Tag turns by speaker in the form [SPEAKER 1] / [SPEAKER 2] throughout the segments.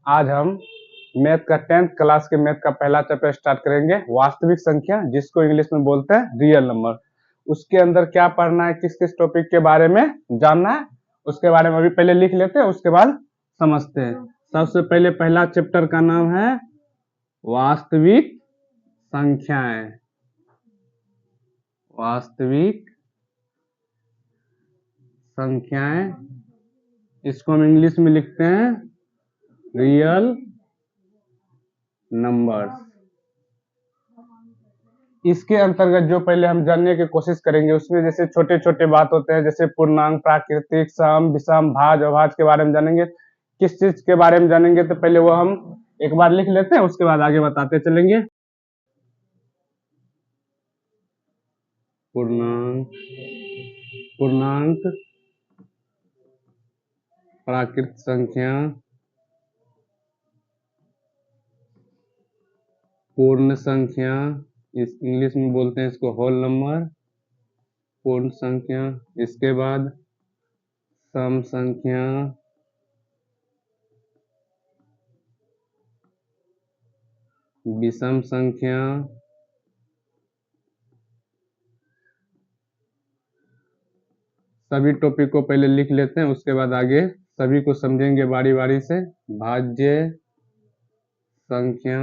[SPEAKER 1] आज हम मैथ का 10th क्लास के मैथ का पहला चैप्टर स्टार्ट करेंगे, वास्तविक संख्या, जिसको इंग्लिश में बोलते हैं रियल नंबर। उसके अंदर क्या पढ़ना है, किस किस टॉपिक के बारे में जानना है, उसके बारे में अभी पहले लिख लेते हैं, उसके बाद समझते हैं। सबसे पहले पहला चैप्टर का नाम है वास्तविक संख्याएं। वास्तविक संख्याएं, इसको हम इंग्लिश में लिखते हैं रियल नंबर्स। इसके अंतर्गत जो पहले हम जानने की कोशिश करेंगे, उसमें जैसे छोटे छोटे बात होते हैं, जैसे पूर्णांक, प्राकृतिक, सम, विषम, भाज, अभाज के बारे में जानेंगे। किस चीज के बारे में जानेंगे तो पहले वो हम एक बार लिख लेते हैं, उसके बाद आगे बताते चलेंगे। पूर्णांक, प्राकृतिक संख्या, पूर्ण संख्या, इस इंग्लिश में बोलते हैं इसको होल नंबर, पूर्ण संख्या। इसके बाद सम संख्या, विषम संख्या, सभी टॉपिक को पहले लिख लेते हैं, उसके बाद आगे सभी को समझेंगे बारी बारी से। भाज्य संख्या,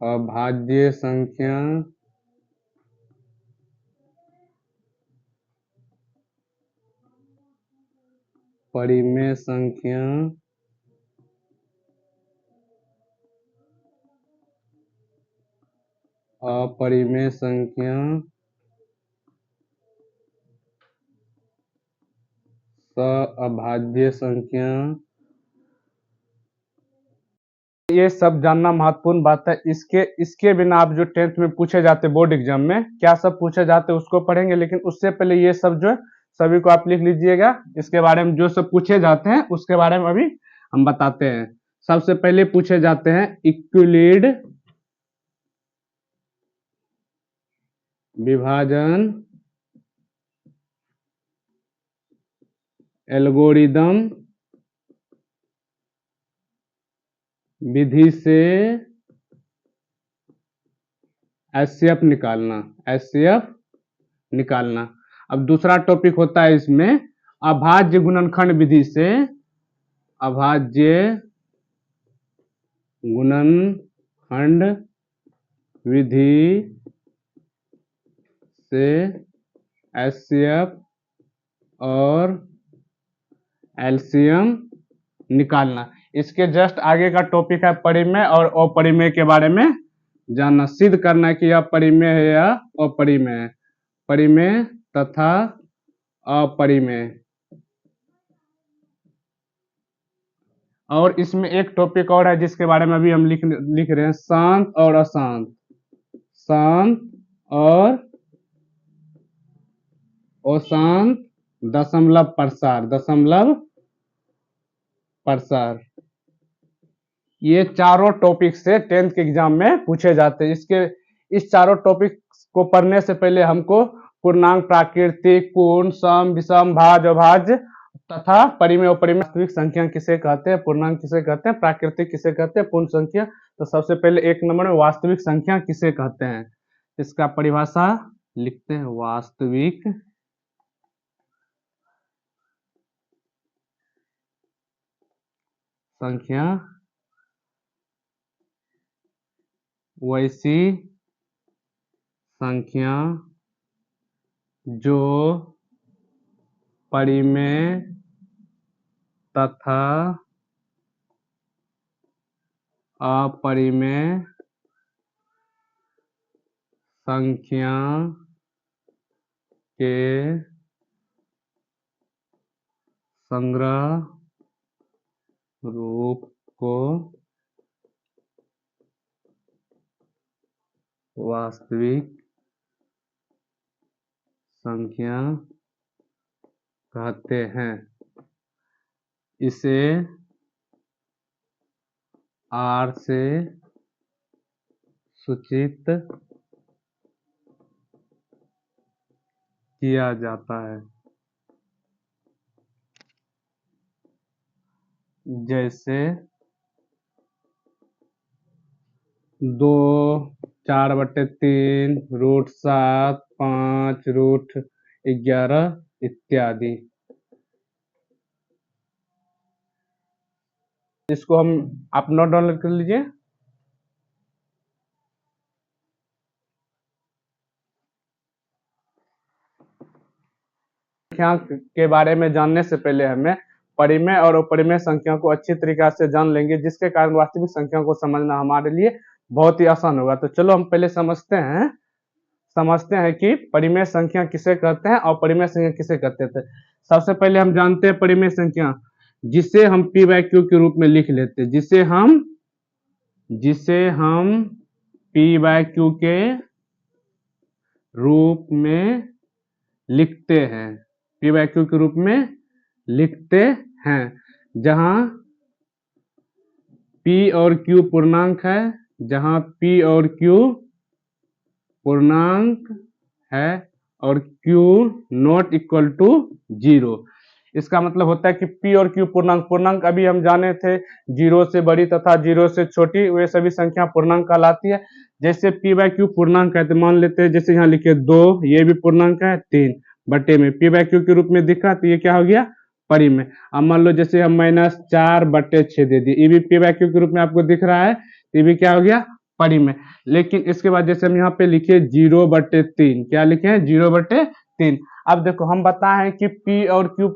[SPEAKER 1] अभाज्य संख्या, परिमेय संख्या, अपरिमेय संख्या, अभाज्य संख्या। ये सब जानना महत्वपूर्ण बात है। इसके बिना आप जो 10th में पूछे जाते बोर्ड एग्जाम में क्या सब पूछे जाते उसको पढ़ेंगे, लेकिन उससे पहले ये सब जो है सभी को आप लिख लीजिएगा। इसके बारे में जो सब पूछे जाते हैं उसके बारे में अभी हम बताते हैं। सबसे पहले पूछे जाते हैं इक्विलिड विभाजन एल्गोरिदम विधि से एचसीएफ निकालना। अब दूसरा टॉपिक होता है इसमें अभाज्य गुणनखंड विधि से, अभाज्य गुणनखंड विधि से एचसीएफ और एलसीएम निकालना। इसके जस्ट आगे का टॉपिक है परिमेय और अपरिमेय के बारे में जानना, सिद्ध करना कि यह परिमेय है या अपरिमेय है, परिमेय तथा अपरिमेय। और इसमें एक टॉपिक और है जिसके बारे में अभी हम लिख रहे हैं, शांत और अशांत। शांत और अशांत दशमलव प्रसार, ये चारों टॉपिक से 10th के एग्जाम में पूछे जाते हैं। इस चारों टॉपिक को पढ़ने से पहले हमको पूर्णांक, प्राकृतिक, पूर्ण, सम, विषम, भाज, अभाज्य तथा परिमेय अपरिमेय वास्तविक संख्या किसे कहते हैं, पूर्णांक किसे कहते हैं, प्राकृतिक किसे कहते हैं, पूर्ण संख्या। तो सबसे पहले एक नंबर में वास्तविक संख्या किसे कहते हैं, इसका परिभाषा लिखते हैं। वास्तविक संख्या वैसी संख्या जो परिमेय तथा अपरिमेय संख्या के संग्रह रूप को वास्तविक संख्या कहते हैं। इसे R से सूचित किया जाता है। जैसे 2, 4/3, √7, 5, √11 इत्यादि। इसको हम आप नोट डाउनलोड कर लीजिए। संख्या के बारे में जानने से पहले हमें परिमेय और अपरिमेय संख्या को अच्छी तरीके से जान लेंगे, जिसके कारण वास्तविक संख्या को समझना हमारे लिए बहुत ही आसान होगा। तो चलो हम पहले समझते हैं कि परिमेय संख्या किसे कहते हैं और अपरिमेय संख्या किसे कहते थे। सबसे पहले हम जानते हैं परिमेय संख्या, जिसे हम p/q के रूप में लिख लेते हैं, जिसे हम p/q के रूप में लिखते हैं, p/q के रूप में लिखते हैं, जहां p और q पूर्णांक है, जहां p और q पूर्णांक है और q नॉट इक्वल टू 0। इसका मतलब होता है कि p और q पूर्णांक अभी हम जाने थे, 0 से बड़ी तथा 0 से छोटी वे सभी संख्या पूर्णांक कहलाती है। जैसे p/q पूर्णांक है तो मान लेते हैं, जैसे यहाँ लिखे 2, ये भी पूर्णांक है, 3 बटे में p/q के रूप में दिखा तो ये क्या हो गया, परिमेय। अब मान लो जैसे हम -4/6 दे दिए, ये भी p/q के रूप में आपको दिख रहा है, ये भी क्या हो गया, परिमेय। लेकिन इसके बाद जैसे हम यहाँ पे लिखे 0/3, क्या लिखे हैं, 0/3। अब देखो हम बताएं कि p और q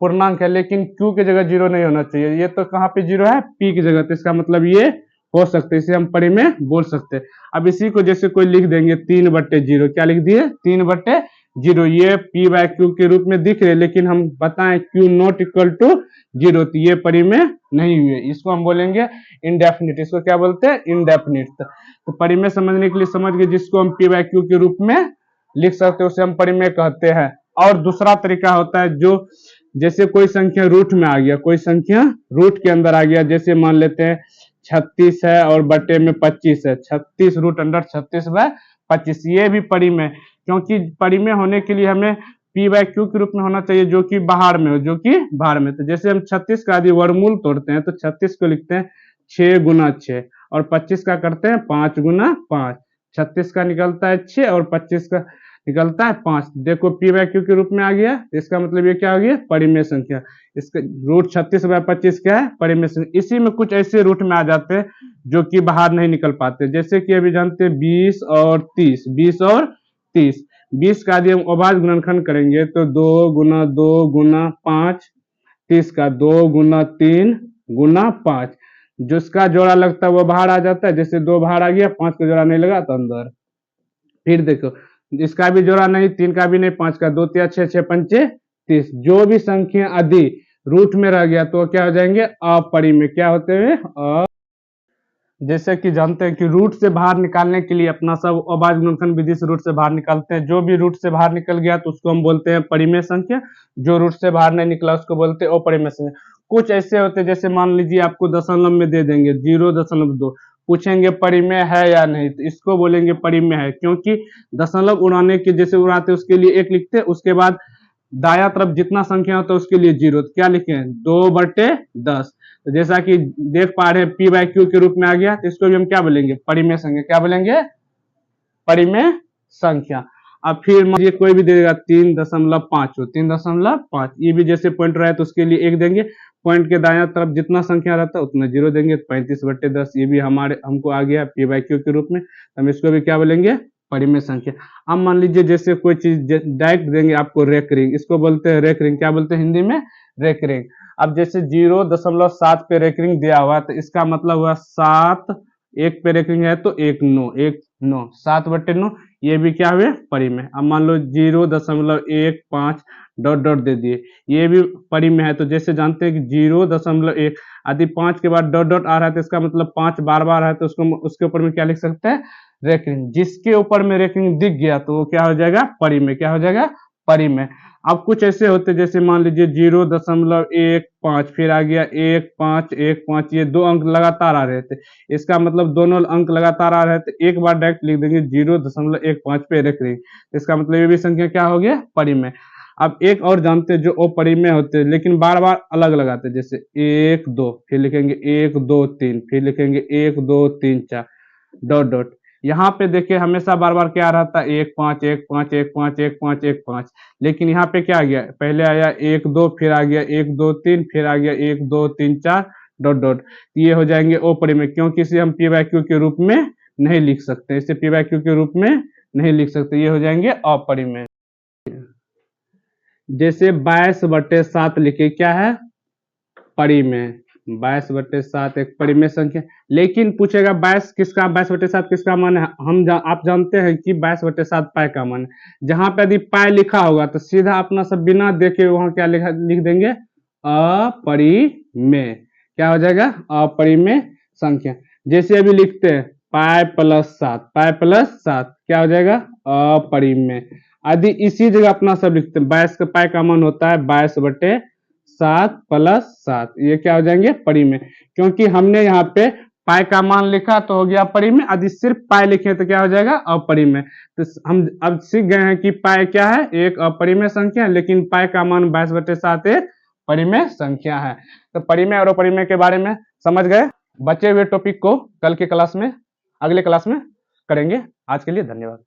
[SPEAKER 1] पूर्णांक है, लेकिन q की जगह 0 नहीं होना चाहिए, ये तो कहाँ पे 0 है, p की जगह, तो इसका मतलब ये हो सकते हैं, इसे हम परिमेय बोल सकते हैं। अब इसी को जैसे कोई लिख देंगे 3/0, क्या लिख दिए, 3/0, ये p/q के रूप में दिख रहे, लेकिन हम बताएं q नॉट इक्वल टू 0, तो ये परिमेय नहीं हुए, इसको हम बोलेंगे इंडेफिनिट। इसको क्या बोलते हैं, इंडेफिनिट। तो परिमेय समझने के लिए समझ गए, जिसको हम p/q के रूप में लिख सकते हैं उसे हम परिमेय कहते हैं। और दूसरा तरीका होता है, जो जैसे कोई संख्या रूट में आ गया, कोई संख्या रूट के अंदर आ गया, जैसे मान लेते हैं 36 है और बटे में 25 है, 36 √36/25, ये भी परिमेय, क्योंकि परिमेय होने के लिए हमें p/q के रूप में होना चाहिए, जो कि बाहर में हो, तो जैसे हम 36 का यदि वर्गमूल तोड़ते हैं तो 36 को लिखते हैं 6 × 6 और 25 का करते हैं 5 × 5, 36 का निकलता है 6 और 25 का निकलता है 5। देखो p/q के रूप में आ गया, इसका मतलब ये क्या हो गया, परिमेय संख्या। इसका √36/25 क्या है, परिमेय संख्या। इसी में कुछ ऐसे रूट में आ जाते हैं जो कि बाहर नहीं निकल पाते, जैसे कि अभी जानते हैं 20 और 30, 20 का यदि हम अभाज्य गुणनखंड करेंगे तो 2 × 2 × 5, 30 का 2 × 3 × 5, जिसका जोड़ा लगता है वो बाहर आ जाता है, जैसे 2 बाहर आ गया, 5 का जोड़ा नहीं लगा तो अंदर। फिर देखो इसका भी जोड़ा नहीं, 3 का भी नहीं, 5 का 2 × 6 6 × 5 30, जो भी संख्या यदि रूट में रह गया तो क्या हो जाएंगे, अपरिमेय। क्या होते हैं, जैसे कि जानते हैं कि रूट से बाहर निकालने के लिए अपना सब अभाज्य गुणनखंड विधि से रूट से बाहर निकालते हैं, जो भी रूट से बाहर निकल गया तो उसको हम बोलते हैं परिमेय संख्या, जो रूट से बाहर नहीं निकला उसको बोलते हैं अपरिमेय संख्या। कुछ ऐसे होते हैं, जैसे मान लीजिए आपको दशमलव में दे देंगे 0.2, पूछेंगे परिमेय है या नहीं, तो इसको बोलेंगे परिमेय है, क्योंकि दशमलव उड़ाने के जैसे उड़ाते उसके लिए 1 लिखते हैं, उसके बाद दाया तरफ जितना संख्या होता है उसके लिए 0, तो क्या लिखे हैं, 2/10। तो जैसा कि देख पा रहे हैं p/q के रूप में आ गया, तो इसको भी हम क्या बोलेंगे, परिमेय संख्या। क्या बोलेंगे, परिमेय संख्या। अब फिर ये कोई भी दे देगा 3.5 हो, 3.5, ये भी जैसे पॉइंट रहा है तो उसके लिए 1 देंगे, पॉइंट के दाया तरफ जितना संख्या रहता है उतना 0 देंगे, 35/10, ये भी हमको आ गया p/q के रूप में, हम इसको भी क्या बोलेंगे, परिमेय संख्या। अब मान लीजिए जैसे कोई चीज डायरेक्ट देंगे आपको रेकरिंग, इसको बोलते हैं रेकरिंग। क्या बोलते हैं हिंदी में, रेकरिंग। अब जैसे 0.7 पे रेकरिंग दिया हुआ तो इसका मतलब हुआ 7, 1 पे रेकरिंग है तो 1 9, 7/9, ये भी क्या हुए, परिमेय। अब मान लो 0.15 डॉट दे दिए, ये भी परिमेय है। तो जैसे जानते हैं कि 0.1 यदि 5 के बाद डॉट आ रहा है तो इसका मतलब 5 बार है, तो उसके ऊपर में क्या लिख सकते हैं, रेकरिंग। जिसके ऊपर में रेकरिंग दिख गया तो वो क्या हो जाएगा, परिमेय। क्या हो जाएगा, परिमेय। अब कुछ ऐसे होते जैसे मान लीजिए 0.15, फिर आ गया 1 5 1 5, ये 2 अंक लगातार आ रहे थे, इसका मतलब दोनों अंक लगातार आ रहे थे, एक बार डायरेक्ट लिख देंगे 0.15 पे रेकरिंग, इसका मतलब ये भी संख्या क्या हो गया, परिमेय। अब एक और जानते हैं जो अपरिमेय होते हैं लेकिन बार बार अलग अलग आते हैं, जैसे 1 2, फिर लिखेंगे 1 2 3, फिर लिखेंगे 1 2 3 4 डॉट डॉट। यहाँ पे देखिए हमेशा बार बार क्या रहता है, 1 5 1 5 1 5 1 5 1 5, लेकिन यहाँ पे क्या आ गया, पहले आया 1 2, फिर आ गया 1 2 3, फिर आ गया 1 2 3 4 डॉट डॉट। ये हो जाएंगे अपरिमेय, क्योंकि इसे हम पी वाई क्यू के रूप में नहीं लिख सकते, इसे पी वाई क्यू के रूप में नहीं लिख सकते, ये हो जाएंगे अपरिमेय। जैसे 22/7 लिखे, क्या है, परिमेय। 22/7 एक परिमेय संख्या, लेकिन पूछेगा 22/7 किसका मान है, आप जानते हैं कि 22/7 पाई का मान है। जहां पे यदि पाई लिखा होगा तो सीधा अपना सब बिना देखे वहां क्या लिख देंगे, अपरिमेय। क्या हो जाएगा, अपरिमेय संख्या। जैसे अभी लिखते हैं पाई प्लस 7, पाई प्लस 7 क्या हो जाएगा, अपरिमेय। यदि इसी जगह अपना सब लिखते हैं, 22 का पाई का मान होता है 22/7 प्लस 7, ये क्या हो जाएंगे, परिमेय। क्योंकि हमने यहाँ पे पाई का मान लिखा तो हो गया परिमेय, यदि सिर्फ पाई लिखे तो क्या हो जाएगा, अपरिमेय। तो हम अब सीख गए हैं कि पाई क्या है, एक अपरिमेय संख्या, लेकिन पाई का मान 22/7 एक परिमेय संख्या है। तो परिमेय और अपरिमेय के बारे में समझ गए। बचे हुए टॉपिक को कल के क्लास में, अगले क्लास में करेंगे। आज के लिए धन्यवाद।